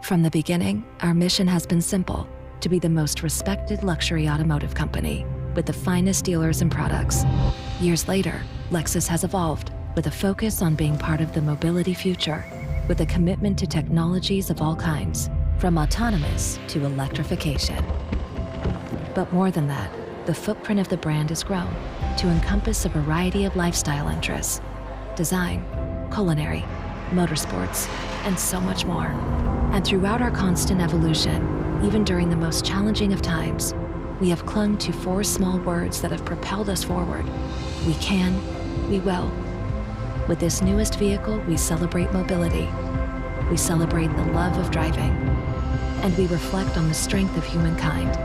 From the beginning, our mission has been simple: to be the most respected luxury automotive company with the finest dealers and products. Years later, Lexus has evolved with a focus on being part of the mobility future, with a commitment to technologies of all kinds, from autonomous to electrification. But more than that, the footprint of the brand has grown to encompass a variety of lifestyle interests: design, culinary, motorsports, and so much more. And throughout our constant evolution, even during the most challenging of times, we have clung to 4 small words that have propelled us forward: we can, we will. With this newest vehicle, we celebrate mobility, we celebrate the love of driving, and we reflect on the strength of humankind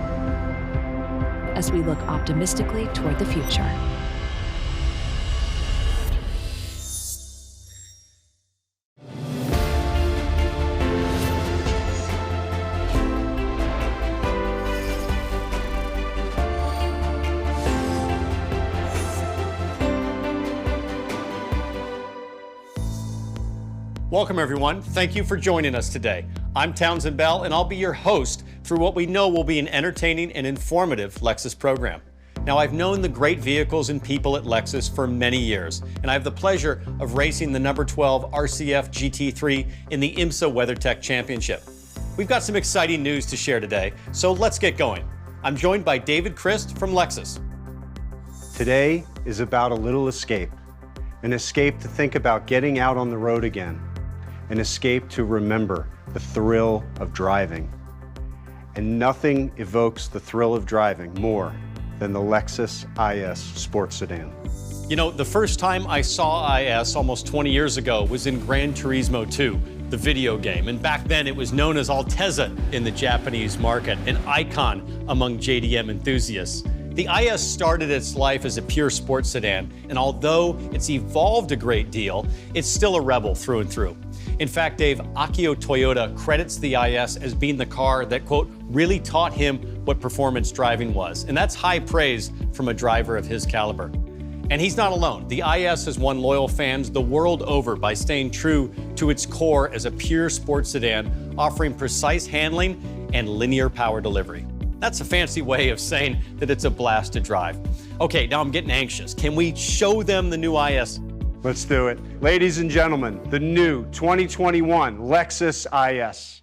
as we look optimistically toward the future. Welcome, everyone. Thank you for joining us today. I'm Townsend Bell, and I'll be your host through what we know will be an entertaining and informative Lexus program. Now, I've known the great vehicles and people at Lexus for many years, and I have the pleasure of racing the number 12 RCF GT3 in the IMSA WeatherTech Championship. We've got some exciting news to share today, so let's get going. I'm joined by David Christ from Lexus. Today is about a little escape. An escape to think about getting out on the road again. An escape to remember the thrill of driving. And nothing evokes the thrill of driving more than the Lexus IS sports sedan. You know, the first time I saw IS almost 20 years ago was in Gran Turismo 2, the video game. And back then it was known as Altezza in the Japanese market, an icon among JDM enthusiasts. The IS started its life as a pure sports sedan, and although it's evolved a great deal, it's still a rebel through and through. In fact, Dave, Akio Toyota credits the IS as being the car that, quote, really taught him what performance driving was. And that's high praise from a driver of his caliber. And he's not alone. The IS has won loyal fans the world over by staying true to its core as a pure sports sedan, offering precise handling and linear power delivery. That's a fancy way of saying that it's a blast to drive. Okay, now I'm getting anxious. Can we show them the new IS? Let's do it. Ladies and gentlemen, the new 2021 Lexus IS.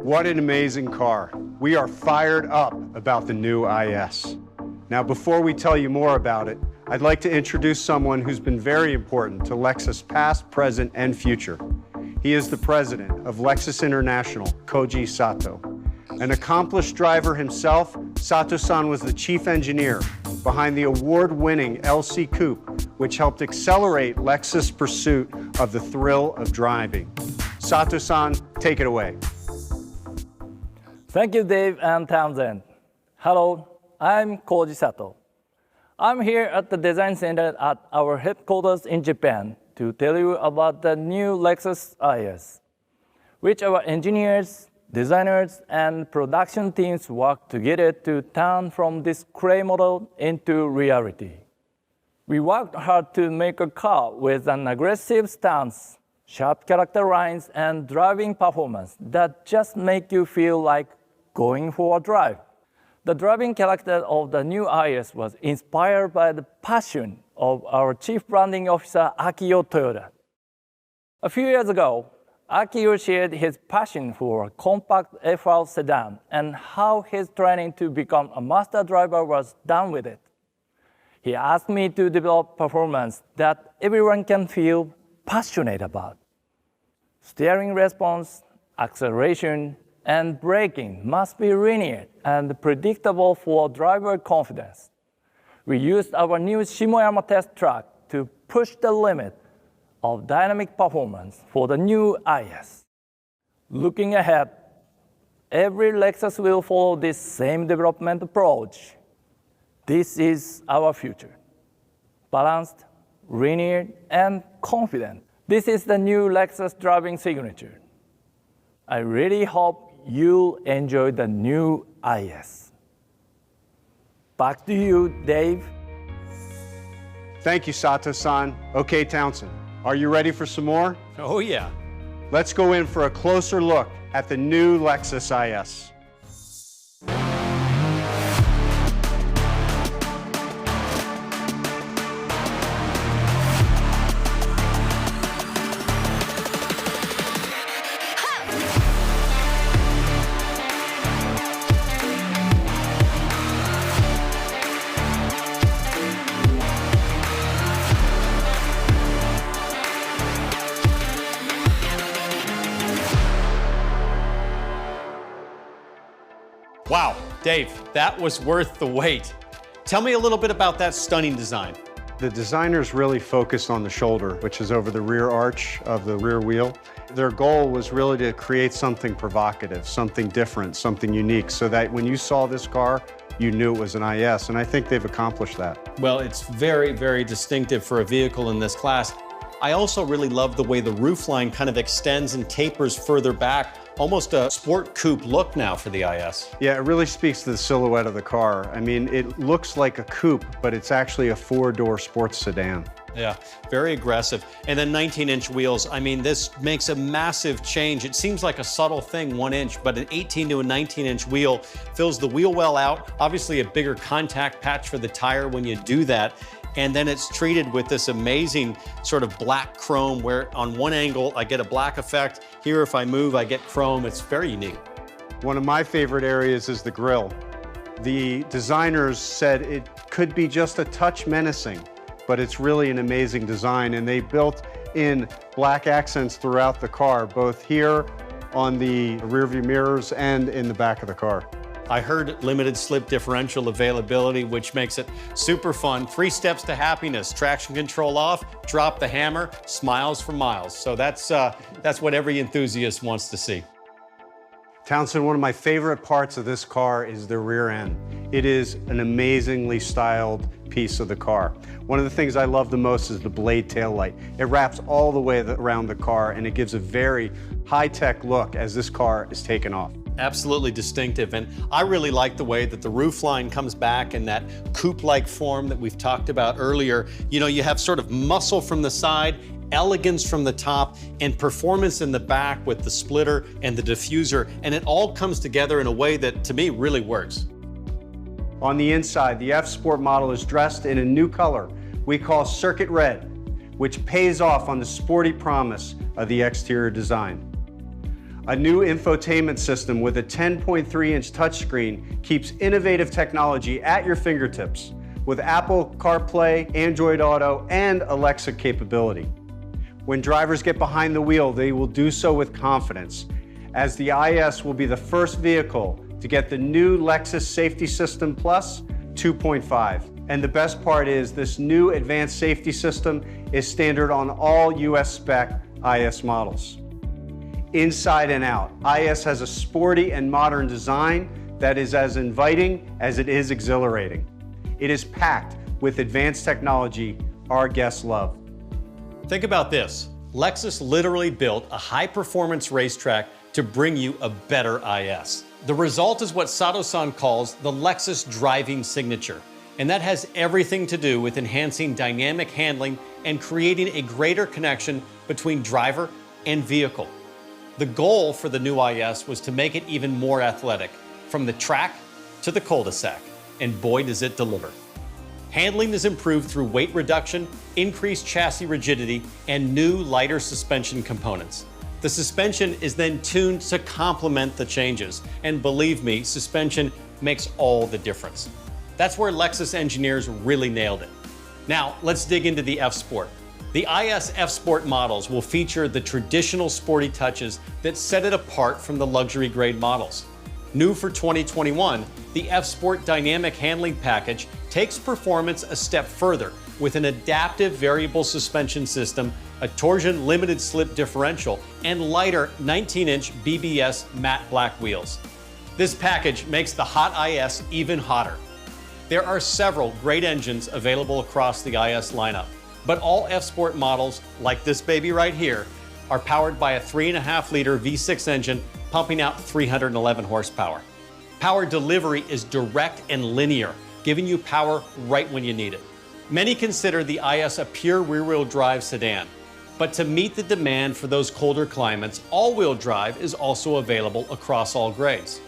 What an amazing car. We are fired up about the new IS. Now, before we tell you more about it, I'd like to introduce someone who's been very important to Lexus past, present, and future. He is the president of Lexus International, Koji Sato. An accomplished driver himself, Sato-san was the chief engineer behind the award-winning LC Coupe, which helped accelerate Lexus' pursuit of the thrill of driving. Sato-san, take it away. Thank you, Dave and Townsend. Hello, I'm Koji Sato. I'm here at the Design Center at our headquarters in Japan to tell you about the new Lexus IS, which our engineers, designers, and production teams work together to turn from this gray model into reality. We worked hard to make a car with an aggressive stance, sharp character lines, and driving performance that just make you feel like going for a drive. The driving character of the new IS was inspired by the passion of our Chief Branding Officer, Akio Toyoda. A few years ago, Akio shared his passion for a compact FR sedan and how his training to become a master driver was done with it. He asked me to develop performance that everyone can feel passionate about. Steering response, acceleration, and braking must be linear and predictable for driver confidence. We used our new Shimoyama test track to push the limit of dynamic performance for the new IS. Looking ahead, every Lexus will follow this same development approach. This is our future. Balanced, linear, and confident. This is the new Lexus driving signature. I really hope you'll enjoy the new IS. Back to you, Dave. Thank you, Sato-san. Okay, Townsend, are you ready for some more? Oh, yeah. Let's go in for a closer look at the new Lexus IS. Wow, Dave, that was worth the wait. Tell me a little bit about that stunning design. The designers really focused on the shoulder, which is over the rear arch of the rear wheel. Their goal was really to create something provocative, something different, something unique, so that when you saw this car, you knew it was an IS, and I think they've accomplished that. Well, it's very, very distinctive for a vehicle in this class. I also really love the way the roofline kind of extends and tapers further back, almost a sport coupe look now for the IS. Yeah, it really speaks to the silhouette of the car. I mean, it looks like a coupe, but it's actually a four-door sports sedan. Yeah, very aggressive. And then 19-inch wheels. I mean, this makes a massive change. It seems like a subtle thing, 1 inch, but an 18 to a 19-inch wheel fills the wheel well out. Obviously a bigger contact patch for the tire when you do that. And then it's treated with this amazing sort of black chrome where on one angle I get a black effect. Here, if I move, I get chrome. It's very unique. One of my favorite areas is the grille. The designers said it could be just a touch menacing, but it's really an amazing design. And they built in black accents throughout the car, both here on the rearview mirrors and in the back of the car. I heard limited slip differential availability, which makes it super fun. 3 steps to happiness: traction control off, drop the hammer, smiles for miles. So that's what every enthusiast wants to see. Townsend, one of my favorite parts of this car is the rear end. It is an amazingly styled piece of the car. One of the things I love the most is the blade taillight. It wraps all the way around the car, and it gives a very high-tech look as this car is taken off. Absolutely distinctive, and I really like the way that the roofline comes back in that coupe-like form that we've talked about earlier. You know, you have sort of muscle from the side, elegance from the top, and performance in the back with the splitter and the diffuser, and it all comes together in a way that, to me, really works. On the inside, the F-Sport model is dressed in a new color we call Circuit Red, which pays off on the sporty promise of the exterior design. A new infotainment system with a 10.3-inch touchscreen keeps innovative technology at your fingertips with Apple CarPlay, Android Auto, and Alexa capability. When drivers get behind the wheel, they will do so with confidence, as the IS will be the first vehicle to get the new Lexus Safety System Plus 2.5. And the best part is this new advanced safety system is standard on all US spec IS models. inside and out. IS has a sporty and modern design that is as inviting as it is exhilarating. It is packed with advanced technology our guests love. Think about this. Lexus literally built a high-performance racetrack to bring you a better IS. The result is what Sato-san calls the Lexus driving signature, and that has everything to do with enhancing dynamic handling and creating a greater connection between driver and vehicle. The goal for the new IS was to make it even more athletic, from the track to the cul-de-sac, and boy does it deliver. Handling is improved through weight reduction, increased chassis rigidity, and new lighter suspension components. The suspension is then tuned to complement the changes, and believe me, suspension makes all the difference. That's where Lexus engineers really nailed it. Now, let's dig into the F-Sport. The IS F-Sport models will feature the traditional sporty touches that set it apart from the luxury grade models. New for 2021, the F-Sport Dynamic Handling Package takes performance a step further with an adaptive variable suspension system, a torsion limited slip differential, and lighter 19-inch BBS matte black wheels. This package makes the hot IS even hotter. There are several great engines available across the IS lineup, but all F-Sport models, like this baby right here, are powered by a 3.5-liter V6 engine pumping out 311 horsepower. Power delivery is direct and linear, giving you power right when you need it. Many consider the IS a pure rear-wheel drive sedan, but to meet the demand for those colder climates, all-wheel drive is also available across all grades.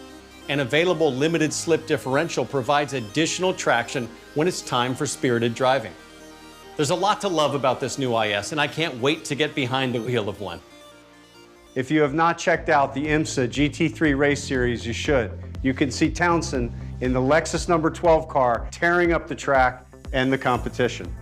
An available limited slip differential provides additional traction when it's time for spirited driving. There's a lot to love about this new IS, and I can't wait to get behind the wheel of one. If you have not checked out the IMSA GT3 race series, you should. You can see Townsend in the Lexus number 12 car tearing up the track and the competition.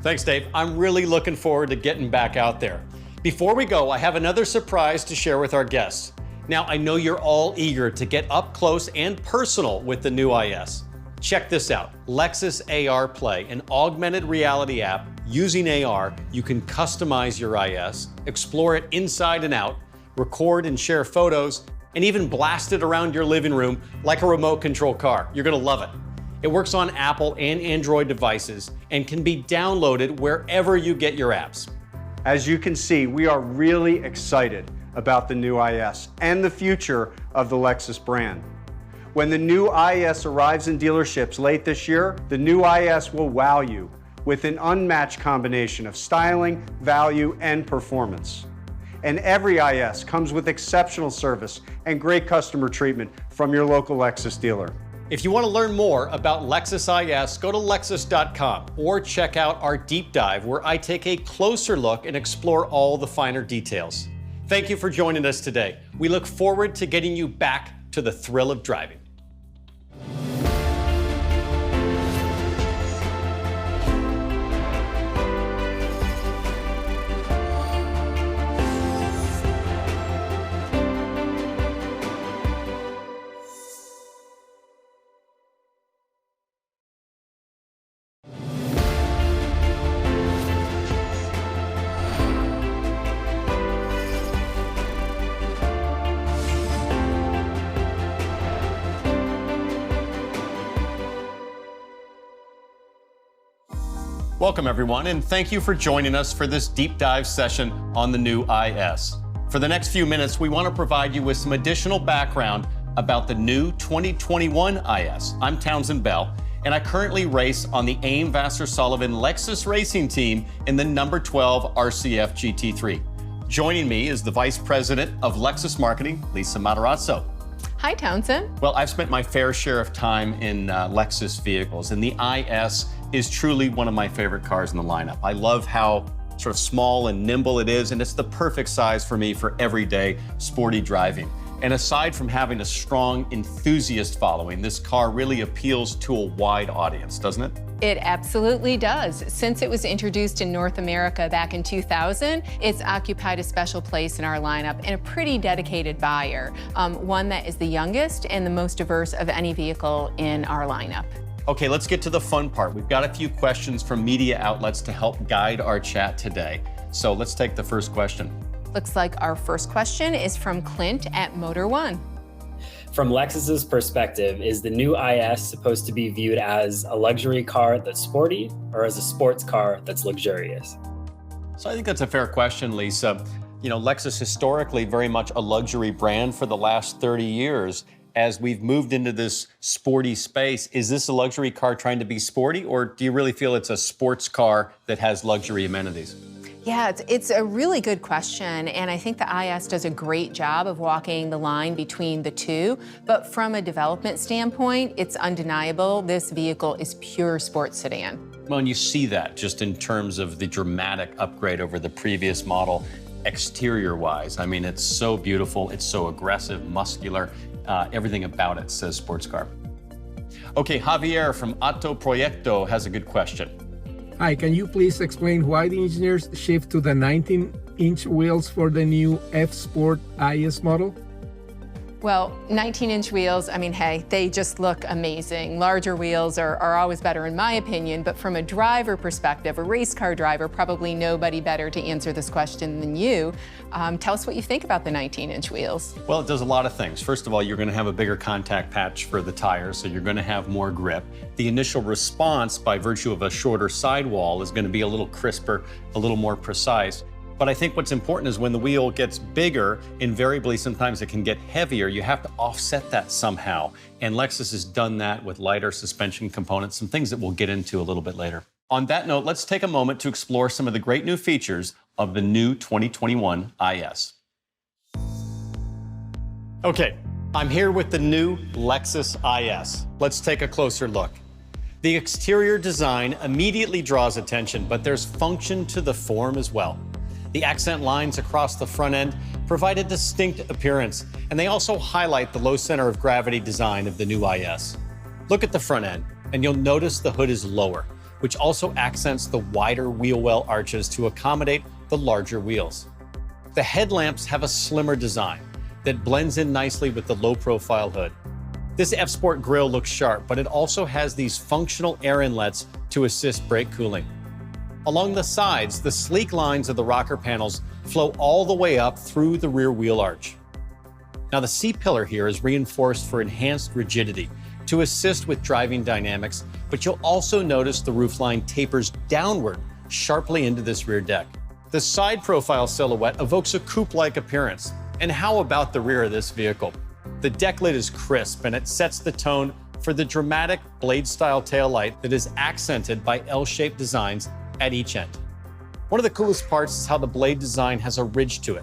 Thanks, Dave. I'm really looking forward to getting back out there. Before we go, I have another surprise to share with our guests. Now, I know you're all eager to get up close and personal with the new IS. Check this out, Lexus AR Play, an augmented reality app. Using AR, you can customize your IS, explore it inside and out, record and share photos, and even blast it around your living room like a remote control car. You're gonna love it. It works on Apple and Android devices and can be downloaded wherever you get your apps. As you can see, we are really excited about the new IS and the future of the Lexus brand. When the new IS arrives in dealerships late this year, the new IS will wow you with an unmatched combination of styling, value, and performance. And every IS comes with exceptional service and great customer treatment from your local Lexus dealer. If you want to learn more about Lexus IS, go to Lexus.com or check out our deep dive where I take a closer look and explore all the finer details. Thank you for joining us today. We look forward to getting you back to the thrill of driving. Welcome everyone, and thank you for joining us for this deep dive session on the new IS. For the next few minutes, we want to provide you with some additional background about the new 2021 IS. I'm Townsend Bell, and I currently race on the Aim Vassar Sullivan Lexus racing team in the number 12 RCF GT3. Joining me is the Vice President of Lexus Marketing, Lisa Matarazzo. Hi, Townsend. Well, I've spent my fair share of time in Lexus vehicles, and the IS is truly one of my favorite cars in the lineup. I love how sort of small and nimble it is, and it's the perfect size for me for everyday sporty driving. And aside from having a strong enthusiast following, this car really appeals to a wide audience, doesn't it? It absolutely does. Since it was introduced in North America back in 2000, it's occupied a special place in our lineup and a pretty dedicated buyer, one that is the youngest and the most diverse of any vehicle in our lineup. Okay, let's get to the fun part. We've got a few questions from media outlets to help guide our chat today. So let's take the first question. Looks like our first question is from Clint at Motor One. From Lexus's perspective, is the new IS supposed to be viewed as a luxury car that's sporty or as a sports car that's luxurious? So I think that's a fair question, Lisa. You know, Lexus historically very much a luxury brand for the last 30 years. As we've moved into this sporty space, is this a luxury car trying to be sporty, or do you really feel it's a sports car that has luxury amenities? Yeah, it's a really good question, and I think the IS does a great job of walking the line between the two, but from a development standpoint, it's undeniable this vehicle is pure sports sedan. Well, and you see that just in terms of the dramatic upgrade over the previous model, exterior-wise. I mean, it's so beautiful, it's so aggressive, muscular, everything about it says sports car. Okay, Javier from Auto Proyecto has a good question. Hi, can you please explain why the engineers shift to the 19-inch wheels for the new F-Sport IS model? Well, 19-inch wheels, I mean, hey, they just look amazing. Larger wheels are always better in my opinion, but from a driver perspective, a race car driver, probably nobody better to answer this question than you. Tell us what you think about the 19-inch wheels. Well, it does a lot of things. First of all, you're going to have a bigger contact patch for the tires, so you're going to have more grip. The initial response, by virtue of a shorter sidewall, is going to be a little crisper, a little more precise. But I think what's important is when the wheel gets bigger, invariably sometimes it can get heavier. You have to offset that somehow. And Lexus has done that with lighter suspension components, some things that we'll get into a little bit later. On that note, let's take a moment to explore some of the great new features of the new 2021 IS. Okay, I'm here with the new Lexus IS. Let's take a closer look. The exterior design immediately draws attention, but there's function to the form as well. The accent lines across the front end provide a distinct appearance, and they also highlight the low center of gravity design of the new IS. Look at the front end, and you'll notice the hood is lower, which also accents the wider wheel well arches to accommodate the larger wheels. The headlamps have a slimmer design that blends in nicely with the low-profile hood. This F-Sport grille looks sharp, but it also has these functional air inlets to assist brake cooling. Along the sides, the sleek lines of the rocker panels flow all the way up through the rear wheel arch. Now, the C-pillar here is reinforced for enhanced rigidity to assist with driving dynamics, but you'll also notice the roofline tapers downward sharply into this rear deck. The side profile silhouette evokes a coupe-like appearance. And how about the rear of this vehicle? The deck lid is crisp, and it sets the tone for the dramatic blade-style taillight that is accented by L-shaped designs at each end. One of the coolest parts is how the blade design has a ridge to it.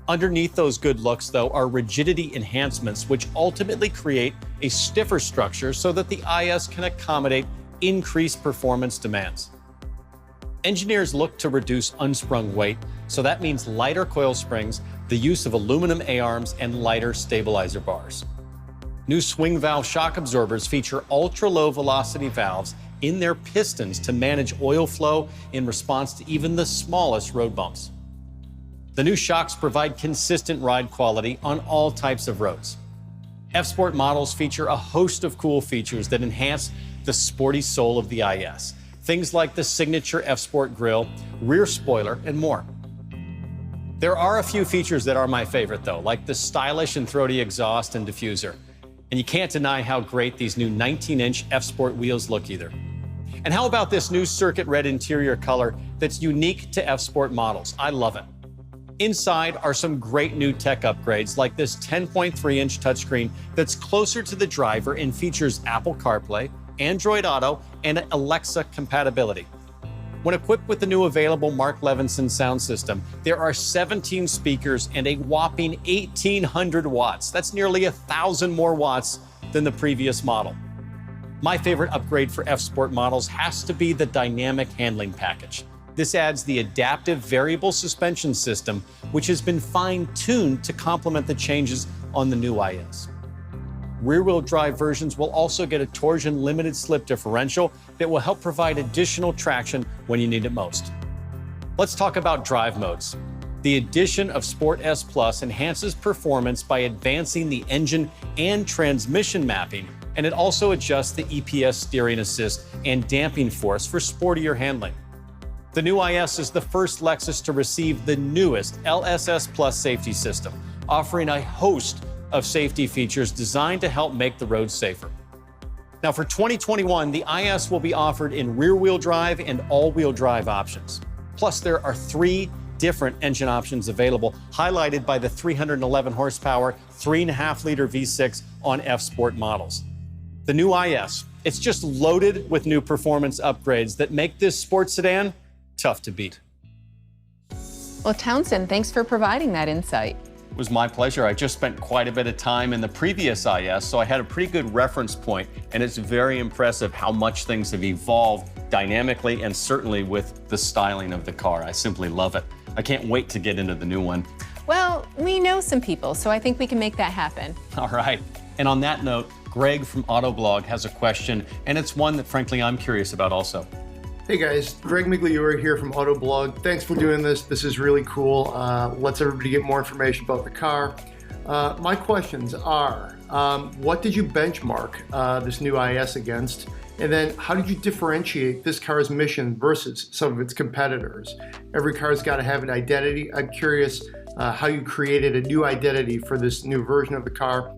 Underneath those good looks, though, are rigidity enhancements, which ultimately create a stiffer structure so that the IS can accommodate increased performance demands. Engineers look to reduce unsprung weight, so that means lighter coil springs, the use of aluminum A-arms, and lighter stabilizer bars. New swing valve shock absorbers feature ultra-low velocity valves in their pistons to manage oil flow in response to even the smallest road bumps. The new shocks provide consistent ride quality on all types of roads. F-Sport models feature a host of cool features that enhance the sporty soul of the IS. Things like the signature F-Sport grille, rear spoiler, and more. There are a few features that are my favorite though, like the stylish and throaty exhaust and diffuser. And you can't deny how great these new 19-inch F-Sport wheels look either. And how about this new circuit red interior color that's unique to F-Sport models? I love it. Inside are some great new tech upgrades like this 10.3-inch touchscreen that's closer to the driver and features Apple CarPlay, Android Auto, and Alexa compatibility. When equipped with the new available Mark Levinson sound system, there are 17 speakers and a whopping 1,800 watts. That's nearly 1,000 more watts than the previous model. My favorite upgrade for F-Sport models has to be the dynamic handling package. This adds the adaptive variable suspension system, which has been fine-tuned to complement the changes on the new IS. Rear-wheel drive versions will also get a torsion limited slip differential that will help provide additional traction when you need it most. Let's talk about drive modes. The addition of Sport S Plus enhances performance by advancing the engine and transmission mapping, and it also adjusts the EPS steering assist and damping force for sportier handling. The new IS is the first Lexus to receive the newest LSS Plus safety system, offering a host of safety features designed to help make the road safer. Now, for 2021, the IS will be offered in rear-wheel drive and all-wheel drive options. Plus, there are 3 different engine options available, highlighted by the 311 horsepower, 3.5-liter V6 on F-Sport models. The new IS, it's just loaded with new performance upgrades that make this sports sedan tough to beat. Well, Townsend, thanks for providing that insight. It was my pleasure. I just spent quite a bit of time in the previous IS, so I had a pretty good reference point, and it's very impressive how much things have evolved dynamically and certainly with the styling of the car. I simply love it. I can't wait to get into the new one. Well, we know some people, so I think we can make that happen. All right. And on that note, Greg from Autoblog has a question, and it's one that, frankly, I'm curious about also. Hey guys, Greg Migliore here from Autoblog. Thanks for doing this. This is really cool. Lets everybody get more information about the car. My questions are, what did you benchmark this new IS against? And then how did you differentiate this car's mission versus some of its competitors? Every car's got to have an identity. I'm curious how you created a new identity for this new version of the car.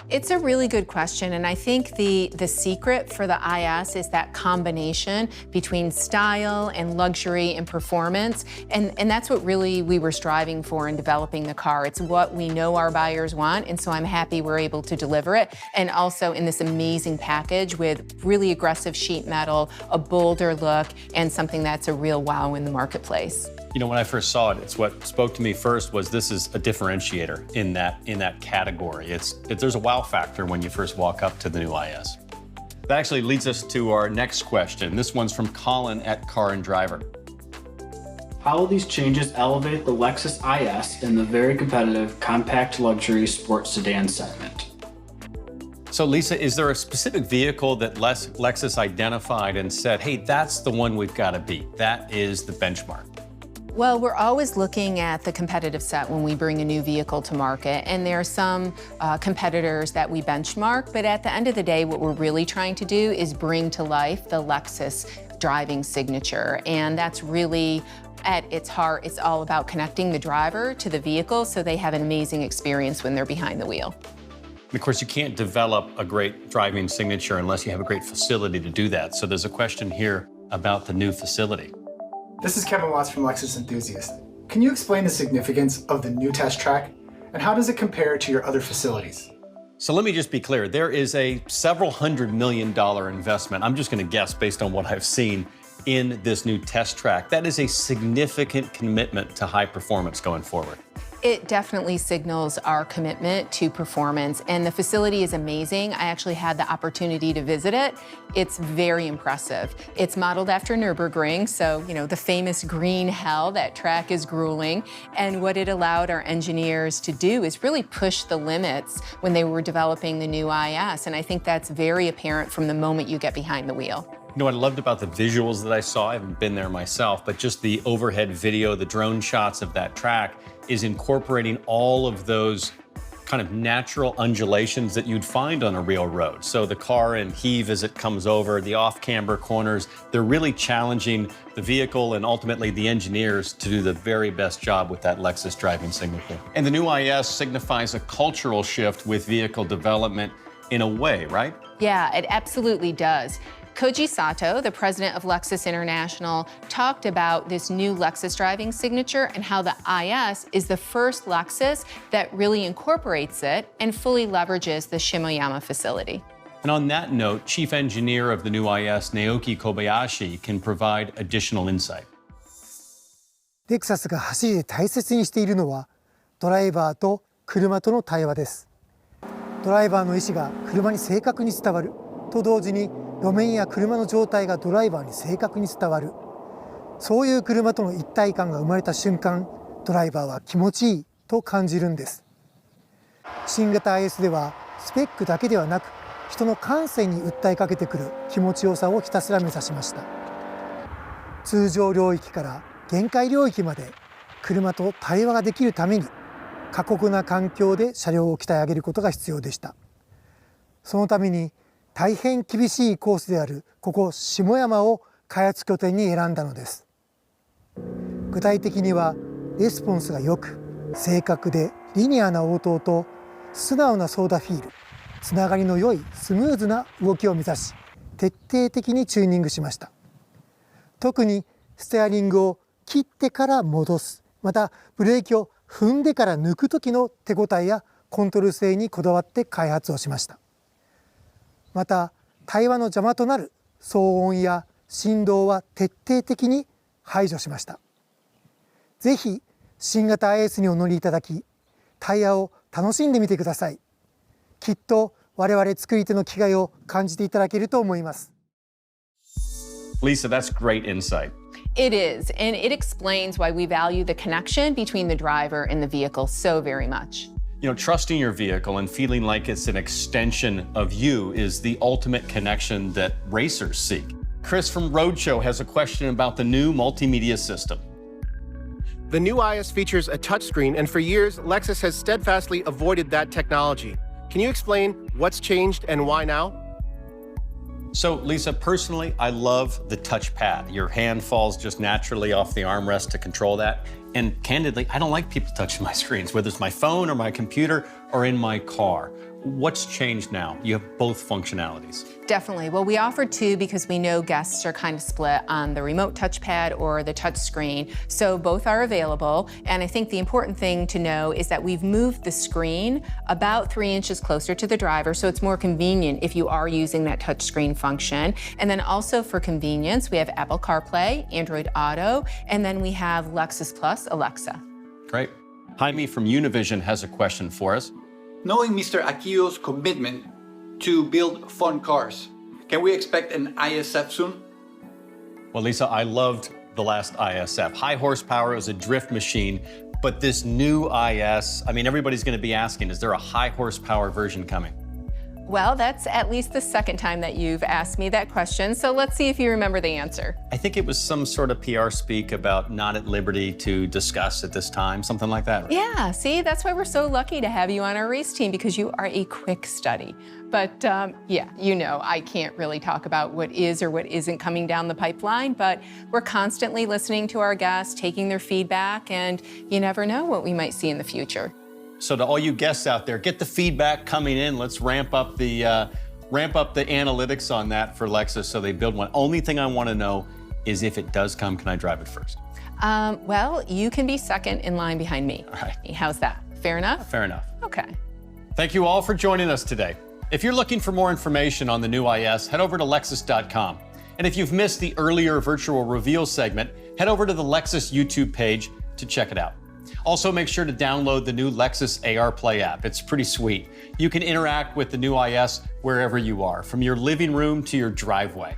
It's a really good question, and I think the secret for the IS is that combination between style and luxury and performance, and that's what really we were striving for in developing the car. It's what we know our buyers want, and so I'm happy we're able to deliver it, and also in this amazing package with really aggressive sheet metal, a bolder look, and something that's a real wow in the marketplace. You know, when I first saw it, it's what spoke to me first was this is a differentiator in that category. There's a wow factor when you first walk up to the new IS. That actually leads us to our next question. This one's from Colin at Car and Driver. How will these changes elevate the Lexus IS in the very competitive compact luxury sports sedan segment? So Lisa, is there a specific vehicle that Lexus identified and said, hey, that's the one we've got to beat? That is the benchmark. Well, we're always looking at the competitive set when we bring a new vehicle to market, and there are some competitors that we benchmark, but at the end of the day, what we're really trying to do is bring to life the Lexus driving signature, and that's really, at its heart, it's all about connecting the driver to the vehicle so they have an amazing experience when they're behind the wheel. And of course, you can't develop a great driving signature unless you have a great facility to do that. So there's a question here about the new facility. This is Kevin Watts from Lexus Enthusiast. Can you explain the significance of the new test track, and how does it compare to your other facilities? So let me just be clear. There is a several $100 million investment, I'm just going to guess based on what I've seen, in this new test track. That is a significant commitment to high performance going forward. It definitely signals our commitment to performance, and the facility is amazing. I actually had the opportunity to visit it. It's very impressive. It's modeled after Nürburgring, so, you know, the famous green hell. That track is grueling. And what it allowed our engineers to do is really push the limits when they were developing the new IS, and I think that's very apparent from the moment you get behind the wheel. You know what I loved about the visuals that I saw, I haven't been there myself, but just the overhead video, the drone shots of that track is incorporating all of those kind of natural undulations that you'd find on a real road. So the car in heave as it comes over, the off-camber corners, they're really challenging the vehicle and ultimately the engineers to do the very best job with that Lexus driving signature. And the new IS signifies a cultural shift with vehicle development in a way, right? Yeah, it absolutely does. Koji Sato, the president of Lexus International, talked about this new Lexus driving signature and how the IS is the first Lexus that really incorporates it and fully leverages the Shimoyama facility. And on that note, chief engineer of the new IS, Naoki Kobayashi, can provide additional insight. レクサスが走りで大切にしているのはドライバーと車との対話です。ドライバーの意思が車に正確に伝わると同時に路面や車の状態がドライバーに正確に伝わる。そういう車との一体感が生まれた瞬間、ドライバーは気持ちいいと感じるんです。新型 IS ではスペックだけではなく、人の感性に訴えかけてくる気持ちよさをひたすら目指しました。通常領域から限界領域まで車と対話ができるために過酷な環境で車両を鍛え上げることが必要でした。そのために大変厳しいコースであるここ下山を開発拠点に選んだのです。具体的にはレスポンスが良く正確でリニアな応答と素直なソーダフィール、つながりの良いスムーズな動きを目指し徹底的にチューニングしました。特にステアリングを切ってから戻す、またブレーキを踏んでから抜く時の手応えやコントロール性にこだわって開発をしました。また対話の邪魔となる騒音や振動は徹底的に排除しました。ぜひ新型 IS にお乗りいただき、タイヤを楽しんでみてください。きっと我々作り手の気概を感じていただけると思います。Lisa, that's great insight. It is, and it explains why we value the connection between the driver and the vehicle so very much. You know, trusting your vehicle and feeling like it's an extension of you is the ultimate connection that racers seek. Chris from Roadshow has a question about the new multimedia system. The new IS features a touchscreen, and for years, Lexus has steadfastly avoided that technology. Can you explain what's changed and why now? So, Lisa, personally, I love the touchpad. Your hand falls just naturally off the armrest to control that. And candidly, I don't like people touching my screens, whether it's my phone or my computer or in my car. What's changed now? You have both functionalities. Definitely. Well, we offer two because we know guests are kind of split on the remote touchpad or the touch screen. So both are available. And I think the important thing to know is that we've moved the screen about 3 inches closer to the driver, so it's more convenient if you are using that touch screen function. And then also for convenience, we have Apple CarPlay, Android Auto, and then we have Lexus Plus Alexa. Great. Jaime from Univision has a question for us. Knowing Mr. Akio's commitment to build fun cars, can we expect an ISF soon? Well, Lisa, I loved the last ISF. High horsepower, is a drift machine, but this new IS, I mean, everybody's going to be asking, is there a high horsepower version coming? Well, that's at least the second time that you've asked me that question, so let's see if you remember the answer. I think it was some sort of PR speak about not at liberty to discuss at this time, something like that. Right? Yeah, see, that's why we're so lucky to have you on our race team, because you are a quick study. But yeah, you know, I can't really talk about what is or what isn't coming down the pipeline, but we're constantly listening to our guests, taking their feedback, and you never know what we might see in the future. So to all you guests out there, get the feedback coming in. Let's ramp up the analytics on that for Lexus so they build one. Only thing I want to know is if it does come, can I drive it first? Well, you can be second in line behind me. All right. How's that? Fair enough? Fair enough. Okay. Thank you all for joining us today. If you're looking for more information on the new IS, head over to Lexus.com. And if you've missed the earlier virtual reveal segment, head over to the Lexus YouTube page to check it out. Also, make sure to download the new Lexus AR Play app. It's pretty sweet. You can interact with the new IS wherever you are, from your living room to your driveway.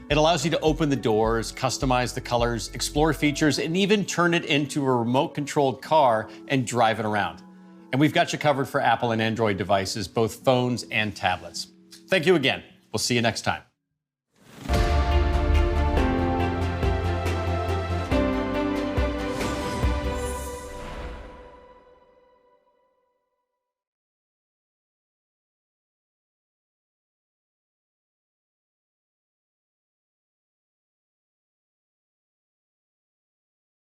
It allows you to open the doors, customize the colors, explore features, and even turn it into a remote-controlled car and drive it around. And we've got you covered for Apple and Android devices, both phones and tablets. Thank you again. We'll see you next time.